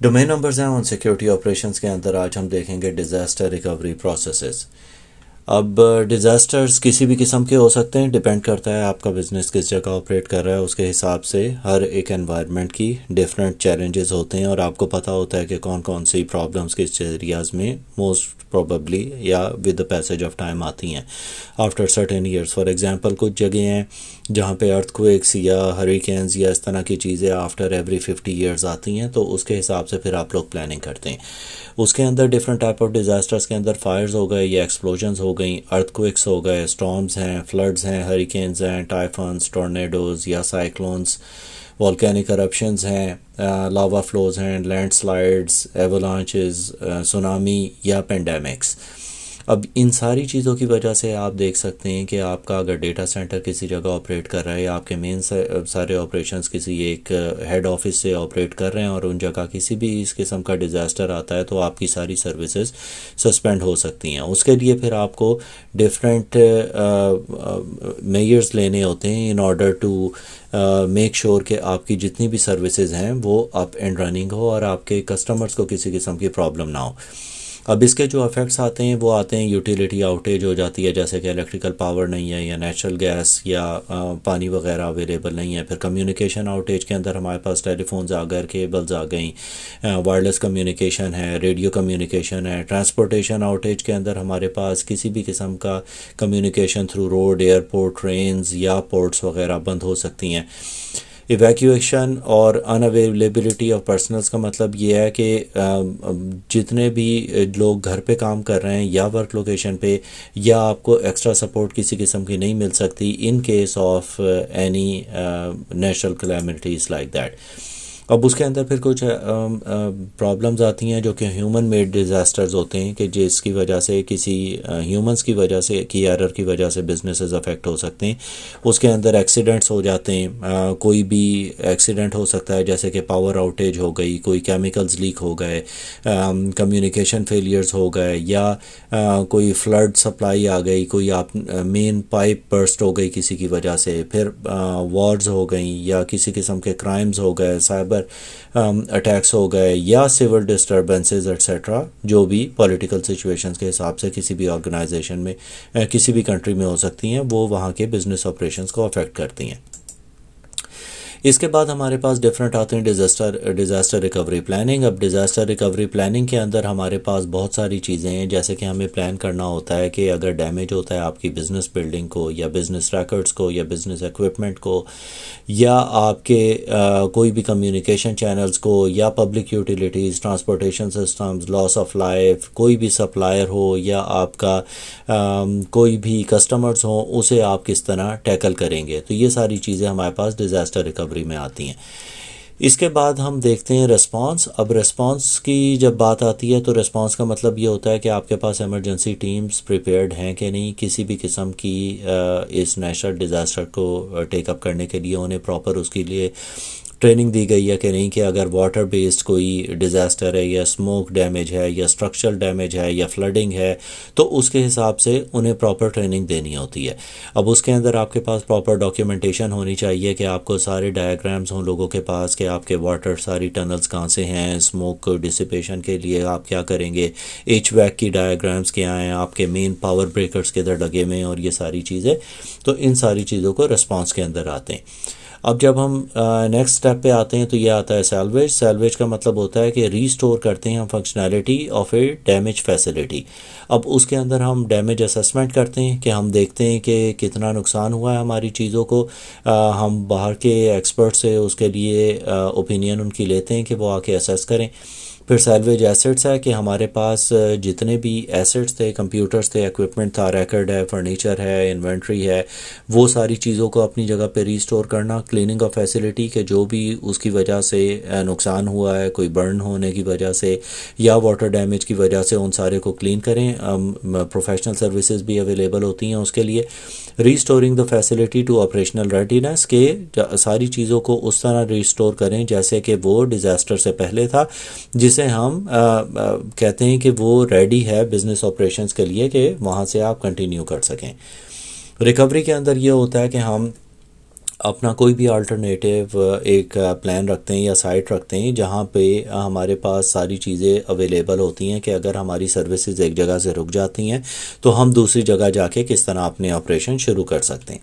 Domain numbers हैं on security operations के अंदर। आज हम देखेंगे डिज़ास्टर रिकवरी प्रोसेसेस। अब डिज़ास्टर्स किसी भी किस्म के हो सकते हैं, डिपेंड करता है आपका बिज़नेस किस जगह ऑपरेट कर रहा है उसके हिसाब से हर एक एनवायरनमेंट की डिफरेंट चैलेंजेस होते हैं और आपको पता होता है कि कौन कौन सी प्रॉब्लम्स किस एरियाज़ में मोस्ट प्रोबेबली या with the passage of time आती हैं after certain years. For example कुछ जगह हैं जहाँ पे अर्थक्वेक्स या हरिकेन्स या इस तरह की चीज़ें आफ्टर एवरी 50 ईयर्स आती हैं, तो उसके हिसाब से फिर आप लोग प्लानिंग करते हैं। उसके अंदर डिफरेंट टाइप ऑफ डिज़ास्टर्स के अंदर फायर्स हो गए या एक्सप्लोजन्स हो गई, अर्थक्वेक्स हो गए, स्टॉर्म्स हैं, फ्लड्स हैं, हरिकेन्स हैं, टाइफॉन्स, टोर्नेडोज़ या साइक्लोन्स, वॉल्केनिक eruptions हैं, लावा फ्लोज हैं, लैंडस्लाइड्स, एवलांचेस, सुनामी या पेंडेमिक्स। अब इन सारी चीज़ों की वजह से आप देख सकते हैं कि आपका अगर डेटा सेंटर किसी जगह ऑपरेट कर रहा है या आपके मेन सारे ऑपरेशंस किसी एक हेड ऑफिस से ऑपरेट कर रहे हैं और उन जगह किसी भी इस किस्म का डिज़ास्टर आता है तो आपकी सारी सर्विसेज सस्पेंड हो सकती हैं। उसके लिए फिर आपको डिफरेंट मेजर्स लेने होते हैं in order to make sure कि आपकी जितनी भी सर्विसेज हैं वो अप एंड रनिंग हो और आपके कस्टमर्स को किसी किस्म की प्रॉब्लम ना हो। अब इसके जो इफ़ेक्ट्स आते हैं वो आते हैं, यूटिलिटी आउटेज हो जाती है, जैसे कि इलेक्ट्रिकल पावर नहीं है या नेचुरल गैस या पानी वगैरह अवेलेबल नहीं है। फिर कम्युनिकेशन आउटेज के अंदर हमारे पास टेलीफोन्स आ गए, केबल्स आ गई, वायरलेस कम्युनिकेशन है, रेडियो कम्युनिकेशन है। ट्रांसपोर्टेशन आउटेज के अंदर हमारे पास किसी भी किस्म का communication through road, airport, trains या पोर्ट्स वगैरह बंद हो सकती हैं। इवैक्यूएशन और अनअवेलेबिलिटी ऑफ पर्सनल्स का मतलब ये है कि जितने भी लोग घर पे काम कर रहे हैं या वर्क लोकेशन पे, या आपको एक्स्ट्रा सपोर्ट किसी किस्म की नहीं मिल सकती in case of any natural calamities like that. अब उसके अंदर फिर कुछ प्रॉब्लम्स आती हैं जो कि ह्यूमन मेड डिज़ास्टर्स होते हैं कि जिसकी वजह से किसी ह्यूमंस की वजह से की एरर की वजह से बिजनेसेस अफेक्ट हो सकते हैं। उसके अंदर एक्सीडेंट्स हो जाते हैं, कोई भी एक्सीडेंट हो सकता है जैसे कि पावर आउटेज हो गई, कोई केमिकल्स लीक हो गए, कम्युनिकेशन फेलियर्स हो गए, या कोई फ्लड सप्लाई आ गई, कोई आप मेन पाइप बर्स्ट हो गई किसी की वजह से, फिर वॉर्स हो गई या किसी किस्म के क्राइम्स हो गए, साइबर अटैक्स हो गए या सिविल डिस्टर्बेंसेस एट्सेट्रा, जो भी पॉलिटिकल सिचुएशंस के हिसाब से किसी भी ऑर्गेनाइजेशन में किसी भी कंट्री में हो सकती हैं, वो वहाँ के बिजनेस ऑपरेशंस को अफेक्ट करती हैं। इसके बाद हमारे पास डिफरेंट आते हैं डिज़ास्टर रिकवरी प्लानिंग। अब डिज़ास्टर रिकवरी प्लानिंग के अंदर हमारे पास बहुत सारी चीज़ें हैं, जैसे कि हमें प्लान करना होता है कि अगर डैमेज होता है आपकी बिज़नेस बिल्डिंग को या बिज़नेस रैकर्ड्स को या बिज़नेस इक्विपमेंट को या आपके कोई भी कम्युनिकेशन चैनल्स को या public utilities, transportation systems, loss of life, कोई भी सप्लायर हो या आपका कोई भी कस्टमर्स हो, उसे आप किस तरह टैकल करेंगे। तो ये सारी चीज़ें हमारे पास डिज़ास्टर रिकवरी में आती हैं। इसके बाद हम देखते हैं रिस्पांस। अब रिस्पांस की जब बात आती है तो रिस्पांस का मतलब ये होता है कि आपके पास इमरजेंसी टीम्स प्रिपेयर्ड हैं कि नहीं किसी भी किस्म की इस नेचुरल डिज़ास्टर को टेकअप करने के लिए। उन्हें प्रॉपर उसके लिए ट्रेनिंग दी गई है कि नहीं, कि अगर वाटर बेस्ड कोई डिज़ास्टर है या स्मोक डैमेज है या स्ट्रक्चरल डैमेज है या फ्लडिंग है तो उसके हिसाब से उन्हें प्रॉपर ट्रेनिंग देनी होती है। अब उसके अंदर आपके पास प्रॉपर डॉक्यूमेंटेशन होनी चाहिए कि आपको सारे डायग्राम्स हों लोगों के पास कि आपके वाटर सारी टनल्स कहाँ से हैं, स्मोक डिसिपेशन के लिए आप क्या करेंगे, एचवैक की डायग्राम्स क्या हैं, आपके मेन पावर ब्रेकर्स किधर लगे हुए हैं और ये सारी चीज़ें। तो इन सारी चीज़ों को रिस्पांस के अंदर आते हैं। अब जब हम नेक्स्ट स्टेप पे आते हैं तो ये आता है सैल्वेज। सैल्वेज का मतलब होता है कि रीस्टोर करते हैं हम functionality of A damage facility. अब उसके अंदर हम डैमेज असेसमेंट करते हैं कि हम देखते हैं कि कितना नुकसान हुआ है हमारी चीज़ों को। हम बाहर के एक्सपर्ट से उसके लिए ओपिनियन उनकी लेते हैं कि वो आके असेस करें। फिर सैल्वेज एसेट्स है कि हमारे पास जितने भी एसेट्स थे, कंप्यूटर्स थे, इक्विपमेंट था, रिकॉर्ड है, फर्नीचर है, इन्वेंट्री है, वो सारी चीज़ों को अपनी जगह पे रीस्टोर करना। क्लीनिंग ऑफ फैसिलिटी के जो भी उसकी वजह से नुकसान हुआ है, कोई बर्न होने की वजह से या वाटर डैमेज की वजह से, उन सारे को क्लीन करें। प्रोफेशनल सर्विसेज भी अवेलेबल होती हैं उसके लिए। Restoring the facility to operational readiness के सारी चीज़ों को उस तरह रीस्टोर करें जैसे कि वो डिज़ास्टर से पहले था, जिसे हम कहते हैं कि वो रेडी है बिजनेस ऑपरेशंस के लिए कि वहाँ से आप कंटिन्यू कर सकें। रिकवरी के अंदर ये होता है कि हम अपना कोई भी अल्टरनेटिव एक प्लान रखते हैं या साइट रखते हैं जहाँ पे हमारे पास सारी चीज़ें अवेलेबल होती हैं कि अगर हमारी सर्विसेज एक जगह से रुक जाती हैं तो हम दूसरी जगह जाके किस तरह अपने ऑपरेशन शुरू कर सकते हैं।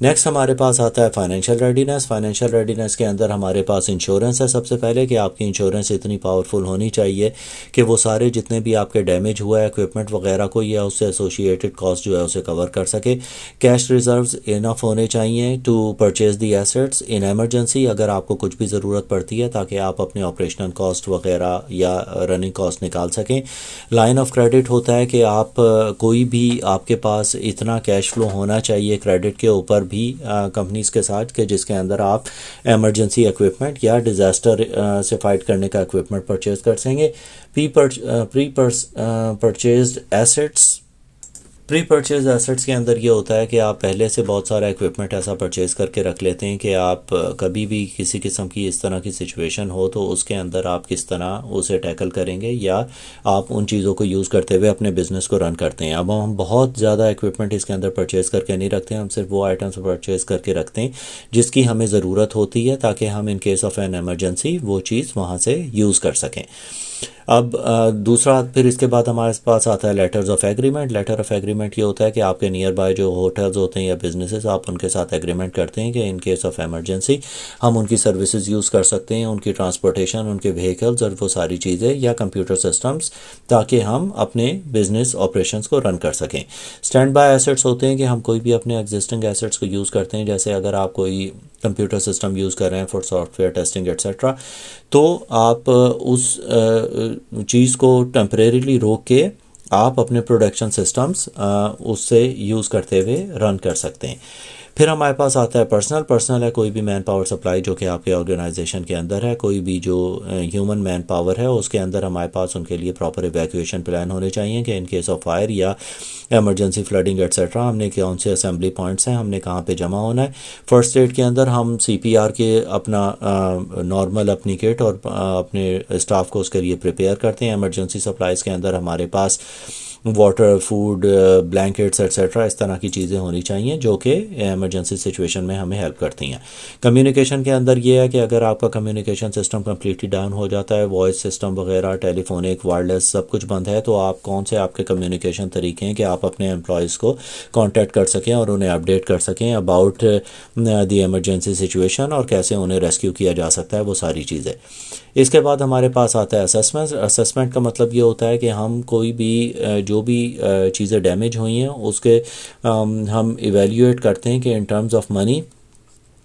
नेक्स्ट हमारे पास आता है फाइनेंशियल रेडीनेस। फाइनेंशियल रेडीनेस के अंदर हमारे पास इंश्योरेंस है। सबसे पहले कि आपकी इंश्योरेंस इतनी पावरफुल होनी चाहिए कि वो सारे जितने भी आपके डैमेज हुआ है इक्विपमेंट वगैरह को या उससे एसोसिएटेड कॉस्ट जो है उसे कवर कर सके। कैश रिजर्व्स इनफ होने चाहिए to purchase the assets in emergency, अगर आपको कुछ भी ज़रूरत पड़ती है, ताकि आप अपने ऑपरेशनल कॉस्ट वगैरह या रनिंग कॉस्ट निकाल सकें। लाइन ऑफ क्रेडिट होता है कि आप कोई भी आपके पास इतना कैश फ्लो होना चाहिए क्रेडिट के ऊपर भी कंपनीज के साथ कि जिसके अंदर आप इमरजेंसी इक्विपमेंट या डिज़ास्टर से फाइट करने का इक्विपमेंट परचेज कर सकेंगे। Pre purchased assets, pre purchase assets के अंदर ये होता है कि आप पहले से बहुत सारा इक्विपमेंट ऐसा परचेज़ करके रख लेते हैं कि आप कभी भी किसी किस्म की इस तरह की सिचुएशन हो तो उसके अंदर आप किस तरह उसे टैकल करेंगे या आप उन चीज़ों को यूज़ करते हुए अपने बिज़नेस को रन करते हैं। अब हम बहुत ज़्यादा इक्विपमेंट इसके अंदर परचेज़ करके नहीं रखते हैं, हम सिर्फ वो आइटम्स परचेज़ करके रखते हैं जिसकी हमें ज़रूरत होती है ताकि हम in case of N emergency वो चीज़ वहाँ से यूज़ कर सकें। अब दूसरा फिर इसके बाद हमारे पास आता है letters of agreement. Letter of agreement ये होता है कि आपके नियर बाय जो होटल्स होते हैं या बिजनेसेस, आप उनके साथ एग्रीमेंट करते हैं कि इन केस ऑफ एमरजेंसी हम उनकी सर्विसेज यूज़ कर सकते हैं, उनकी ट्रांसपोर्टेशन, उनके व्हीकल्स और वो सारी चीज़ें या कंप्यूटर सिस्टम्स, ताकि हम अपने बिजनेस ऑपरेशंस को रन कर सकें। स्टैंड बाय एसेट्स होते हैं कि हम कोई भी अपने एग्जिस्टिंग एसेट्स को यूज़ करते हैं, जैसे अगर आप कोई कंप्यूटर सिस्टम यूज़ कर रहे हैं फॉर सॉफ्टवेयर टेस्टिंग एट्सेट्रा, तो आप उस चीज़ को टेम्परेरीली रोक के आप अपने प्रोडक्शन सिस्टम्स उससे यूज़ करते हुए रन कर सकते हैं। फिर हमारे पास आता है पर्सनल है कोई भी मैन पावर सप्लाई जो कि आपके ऑर्गेनाइजेशन के अंदर है, कोई भी जो ह्यूमन मैन पावर है उसके अंदर हमारे पास उनके लिए प्रॉपर इवैक्यूएशन प्लान होने चाहिए कि इन केस ऑफ फायर या इमरजेंसी फ्लडिंग एट्सेट्रा हमने कौन से असेंबली पॉइंट्स हैं, हमने कहाँ पे जमा होना है। फर्स्ट एड के अंदर हम CPR के अपना नॉर्मल अपनी किट और अपने स्टाफ को उसके लिए प्रिपेयर करते हैं। इमरजेंसी सप्लाईज़ के अंदर हमारे पास वाटर, फूड, ब्लैंकेट्स एट्सेट्रा इस तरह की चीज़ें होनी चाहिए जो कि इमरजेंसी सिचुएशन में हमें हेल्प करती हैं। कम्युनिकेशन के अंदर ये है कि अगर आपका कम्युनिकेशन सिस्टम कम्प्लीटली डाउन हो जाता है, वॉइस सिस्टम वगैरह, टेलीफोनिक, वायरलेस सब कुछ बंद है, तो आप कौन से आपके कम्युनिकेशन तरीके हैं कि आप अपने एम्प्लॉयज़ को कॉन्टैक्ट कर सकें और उन्हें अपडेट कर सकें अबाउट द इमरजेंसी सिचुएशन और कैसे उन्हें रेस्क्यू किया जा सकता है, वो सारी चीज़ें। इसके बाद हमारे पास आता है असेसमेंट। असेसमेंट का मतलब ये होता है कि हम कोई भी जो भी चीज़ें डैमेज हुई हैं उसके हम इवेल्यूएट करते हैं कि इन टर्म्स ऑफ मनी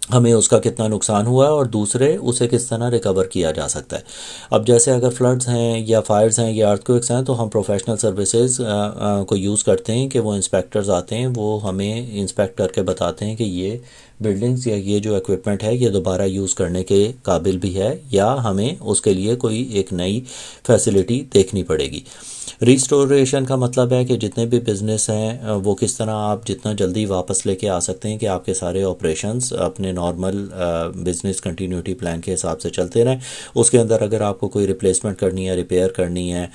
हमें उसका कितना नुकसान हुआ है और दूसरे उसे किस तरह रिकवर किया जा सकता है। अब जैसे अगर फ्लड्स हैं या फायर्स हैं या अर्थक्वेक्स हैं तो हम प्रोफेशनल सर्विसेज को यूज़ करते हैं कि वो इंस्पेक्टर्स आते हैं, वो हमें इंस्पेक्ट करके बताते हैं कि ये बिल्डिंग्स या ये जो इक्विपमेंट है ये दोबारा यूज़ करने के काबिल भी है या हमें उसके लिए कोई एक नई फैसिलिटी देखनी पड़ेगी। रिस्टोरेशन का मतलब है कि जितने भी बिज़नेस हैं वो किस तरह आप जितना जल्दी वापस लेके आ सकते हैं कि आपके सारे ऑपरेशंस अपने नॉर्मल बिज़नेस कंटिन्यूटी प्लान के हिसाब से चलते रहें। उसके अंदर अगर आपको कोई रिप्लेसमेंट करनी है, रिपेयर करनी है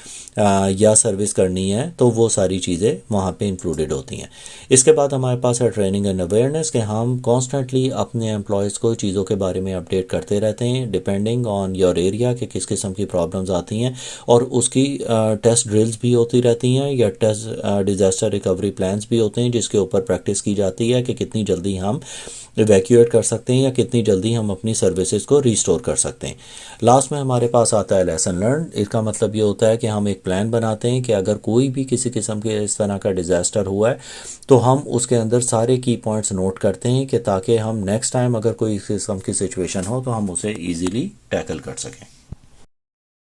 या सर्विस करनी है तो वो सारी चीज़ें वहाँ पे इंक्लूडेड होती हैं। इसके बाद हमारे पास है ट्रेनिंग एंड अवेयरनेस कि हम कॉन्स्टेंटली अपने एम्प्लॉयज़ को चीज़ों के बारे में अपडेट करते रहते हैं डिपेंडिंग ऑन योर एरिया कि किस किस्म की प्रॉब्लम्स आती हैं और उसकी टेस्ट ड्रिल्स भी होती रहती हैं या टेस्ट डिज़ास्टर रिकवरी प्लान्स भी होते हैं जिसके ऊपर प्रैक्टिस की जाती है कि कितनी जल्दी हम इवैक्यूएट कर सकते हैं या कितनी जल्दी हम अपनी सर्विसेज को रिस्टोर कर सकते हैं। लास्ट में हमारे पास आता है लेसन लर्न। इसका मतलब ये होता है कि हम एक प्लान बनाते हैं कि अगर कोई भी किसी किस्म के इस तरह का डिज़ास्टर हुआ है तो हम उसके अंदर सारे की पॉइंट्स नोट करते हैं कि ताकि हम नेक्स्ट टाइम अगर कोई इस किस्म की सिचुएशन हो तो हम उसे ईज़िली टैकल कर सकें।